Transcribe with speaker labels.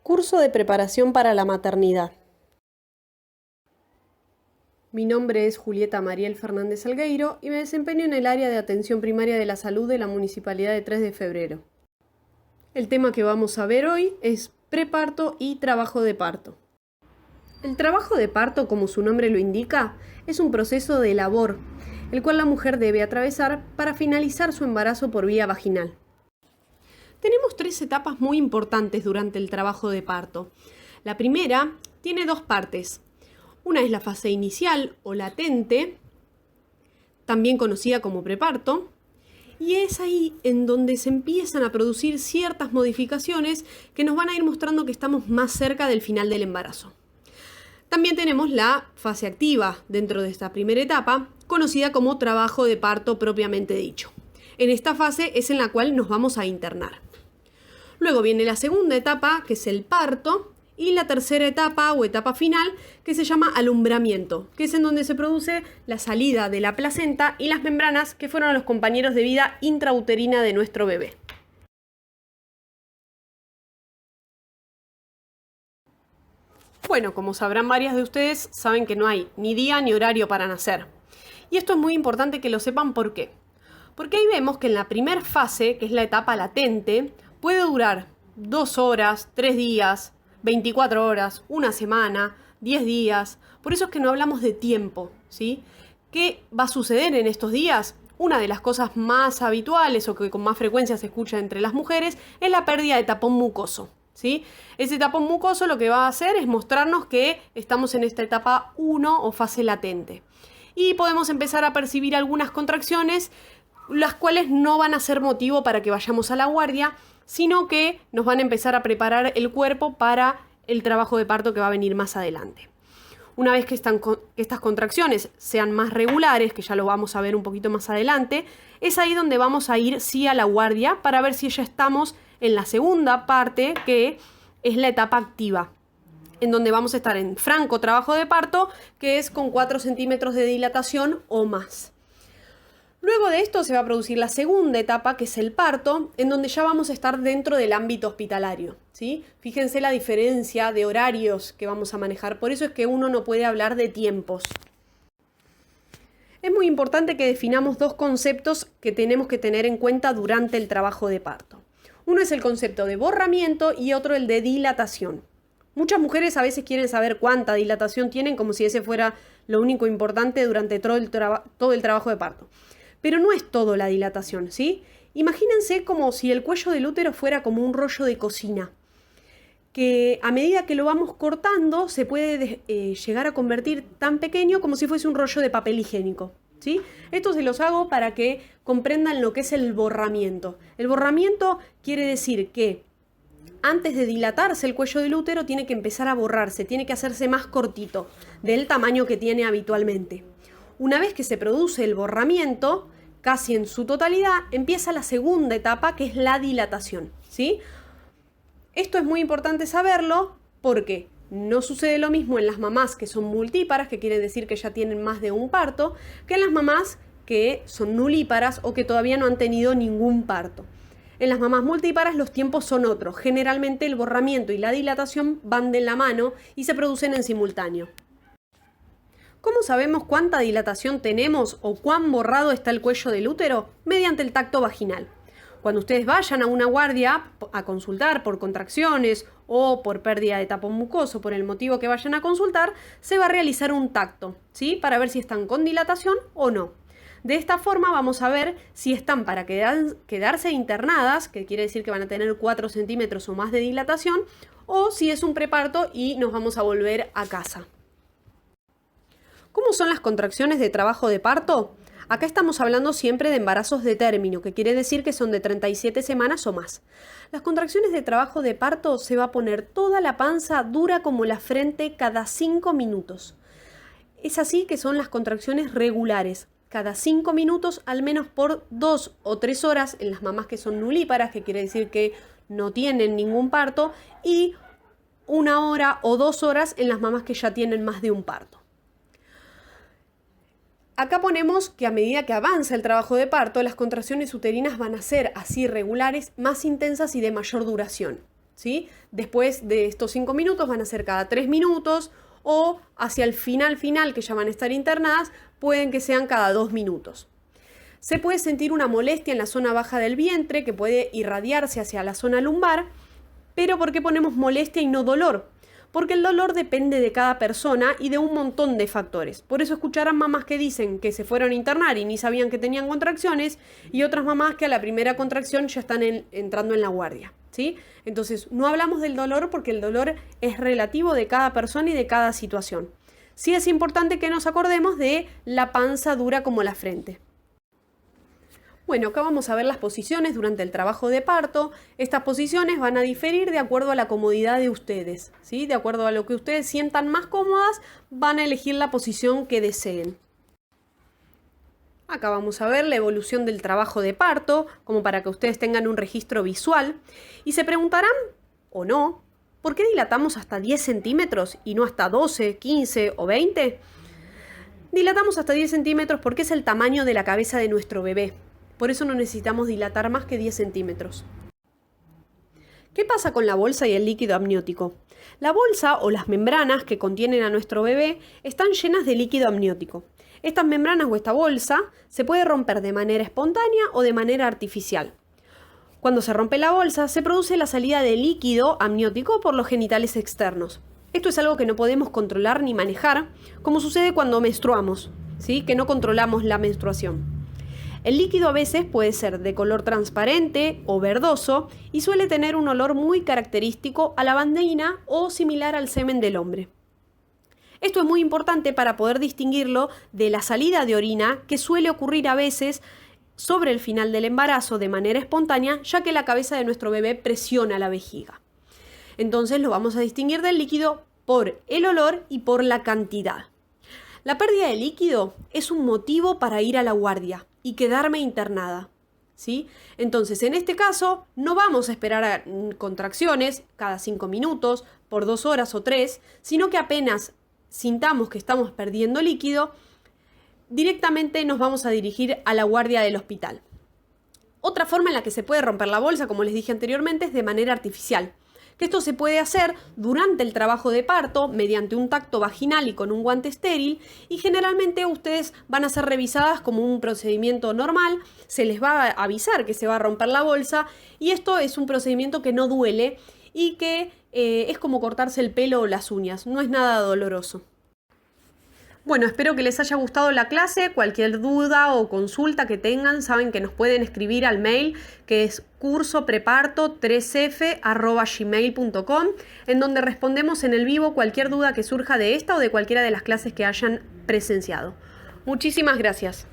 Speaker 1: Curso de preparación para la maternidad. Mi nombre es Julieta Mariel Fernández Algueiro y me desempeño en el área de atención primaria de la salud de la Municipalidad de 3 de Febrero. El tema que vamos a ver hoy es preparto y trabajo de parto. El trabajo de parto, como su nombre lo indica, es un proceso de labor, el cual la mujer debe atravesar para finalizar su embarazo por vía vaginal. Tenemos 3 etapas muy importantes durante el trabajo de parto. La primera tiene 2 partes. Una es la fase inicial o latente, también conocida como preparto, y es ahí en donde se empiezan a producir ciertas modificaciones que nos van a ir mostrando que estamos más cerca del final del embarazo. También tenemos la fase activa dentro de esta primera etapa, conocida como trabajo de parto propiamente dicho. En esta fase es en la cual nos vamos a internar. Luego viene la segunda etapa, que es el parto, y la tercera etapa o etapa final, que se llama alumbramiento, que es en donde se produce la salida de la placenta y las membranas que fueron los compañeros de vida intrauterina de nuestro bebé. Bueno, como sabrán varias de ustedes, saben que no hay ni día ni horario para nacer. Y esto es muy importante que lo sepan. ¿Por qué? Porque ahí vemos que en la primera fase, que es la etapa latente, puede durar 2 horas, 3 días, 24 horas, una semana, 10 días. Por eso es que no hablamos de tiempo, ¿sí? ¿Qué va a suceder en estos días? Una de las cosas más habituales o que con más frecuencia se escucha entre las mujeres es la pérdida de tapón mucoso, ¿sí? Ese tapón mucoso lo que va a hacer es mostrarnos que estamos en esta etapa 1 o fase latente. Y podemos empezar a percibir algunas contracciones, las cuales no van a ser motivo para que vayamos a la guardia, sino que nos van a empezar a preparar el cuerpo para el trabajo de parto que va a venir más adelante. Una vez que estas contracciones sean más regulares, que ya lo vamos a ver un poquito más adelante, es ahí donde vamos a ir sí a la guardia para ver si ya estamos en la segunda parte, que es la etapa activa, en donde vamos a estar en franco trabajo de parto, que es con 4 centímetros de dilatación o más. Luego de esto se va a producir la segunda etapa, que es el parto, en donde ya vamos a estar dentro del ámbito hospitalario, ¿sí? Fíjense la diferencia de horarios que vamos a manejar, por eso es que uno no puede hablar de tiempos. Es muy importante que definamos 2 conceptos que tenemos que tener en cuenta durante el trabajo de parto. Uno es el concepto de borramiento y otro el de dilatación. Muchas mujeres a veces quieren saber cuánta dilatación tienen, como si ese fuera lo único importante durante todo el trabajo de parto. Pero no es todo la dilatación, ¿sí? Imagínense como si el cuello del útero fuera como un rollo de cocina, que a medida que lo vamos cortando se puede llegar a convertir tan pequeño como si fuese un rollo de papel higiénico, ¿sí? Esto se los hago para que comprendan lo que es el borramiento. El borramiento quiere decir que antes de dilatarse el cuello del útero tiene que empezar a borrarse, tiene que hacerse más cortito del tamaño que tiene habitualmente. Una vez que se produce el borramiento, casi en su totalidad, empieza la segunda etapa, que es la dilatación, ¿sí? Esto es muy importante saberlo porque no sucede lo mismo en las mamás que son multíparas, que quiere decir que ya tienen más de un parto, que en las mamás que son nulíparas o que todavía no han tenido ningún parto. En las mamás multíparas los tiempos son otros. Generalmente el borramiento y la dilatación van de la mano y se producen en simultáneo. ¿Cómo sabemos cuánta dilatación tenemos o cuán borrado está el cuello del útero? Mediante el tacto vaginal. Cuando ustedes vayan a una guardia a consultar por contracciones o por pérdida de tapón mucoso, por el motivo que vayan a consultar, se va a realizar un tacto, ¿sí? Para ver si están con dilatación o no. De esta forma vamos a ver si están para quedarse internadas, que quiere decir que van a tener 4 centímetros o más de dilatación, o si es un preparto y nos vamos a volver a casa. ¿Cómo son las contracciones de trabajo de parto? Acá estamos hablando siempre de embarazos de término, que quiere decir que son de 37 semanas o más. Las contracciones de trabajo de parto se va a poner toda la panza dura como la frente cada 5 minutos. Es así que son las contracciones regulares. Cada 5 minutos, al menos por 2 o 3 horas en las mamás que son nulíparas, que quiere decir que no tienen ningún parto, y 1 hora o 2 horas en las mamás que ya tienen más de un parto. Acá ponemos que a medida que avanza el trabajo de parto, las contracciones uterinas van a ser así regulares, más intensas y de mayor duración. ¿sí? Después de estos 5 minutos van a ser cada 3 minutos o hacia el final, que ya van a estar internadas, pueden que sean cada 2 minutos. Se puede sentir una molestia en la zona baja del vientre que puede irradiarse hacia la zona lumbar, pero ¿por qué ponemos molestia y no dolor? Porque el dolor depende de cada persona y de un montón de factores. Por eso escucharán mamás que dicen que se fueron a internar y ni sabían que tenían contracciones, y otras mamás que a la primera contracción ya están entrando en la guardia, ¿sí? Entonces, no hablamos del dolor porque el dolor es relativo de cada persona y de cada situación. Sí es importante que nos acordemos de la panza dura como la frente. Bueno, acá vamos a ver las posiciones durante el trabajo de parto. Estas posiciones van a diferir de acuerdo a la comodidad de ustedes, ¿sí? De acuerdo a lo que ustedes sientan más cómodas, van a elegir la posición que deseen. Acá vamos a ver la evolución del trabajo de parto, como para que ustedes tengan un registro visual. Y se preguntarán, o no, ¿por qué dilatamos hasta 10 centímetros y no hasta 12, 15 o 20? Dilatamos hasta 10 centímetros porque es el tamaño de la cabeza de nuestro bebé. Por eso no necesitamos dilatar más que 10 centímetros. ¿Qué pasa con la bolsa y el líquido amniótico? La bolsa o las membranas que contienen a nuestro bebé están llenas de líquido amniótico. Estas membranas o esta bolsa se puede romper de manera espontánea o de manera artificial. Cuando se rompe la bolsa, se produce la salida de líquido amniótico por los genitales externos. Esto es algo que no podemos controlar ni manejar, como sucede cuando menstruamos, ¿sí? Que no controlamos la menstruación. El líquido a veces puede ser de color transparente o verdoso y suele tener un olor muy característico a lavandina o similar al semen del hombre. Esto es muy importante para poder distinguirlo de la salida de orina que suele ocurrir a veces sobre el final del embarazo de manera espontánea, ya que la cabeza de nuestro bebé presiona la vejiga. Entonces lo vamos a distinguir del líquido por el olor y por la cantidad. La pérdida de líquido es un motivo para ir a la guardia y quedarme internada, ¿sí? Entonces, en este caso, no vamos a esperar a contracciones cada 5 minutos, por 2 horas o 3, sino que apenas sintamos que estamos perdiendo líquido, directamente nos vamos a dirigir a la guardia del hospital. Otra forma en la que se puede romper la bolsa, como les dije anteriormente, es de manera artificial. Que esto se puede hacer durante el trabajo de parto mediante un tacto vaginal y con un guante estéril, y generalmente ustedes van a ser revisadas como un procedimiento normal, se les va a avisar que se va a romper la bolsa y esto es un procedimiento que no duele y que es como cortarse el pelo o las uñas, no es nada doloroso. Bueno, espero que les haya gustado la clase. Cualquier duda o consulta que tengan, saben que nos pueden escribir al mail que es cursopreparto3f@gmail.com, en donde respondemos en el vivo cualquier duda que surja de esta o de cualquiera de las clases que hayan presenciado. Muchísimas gracias.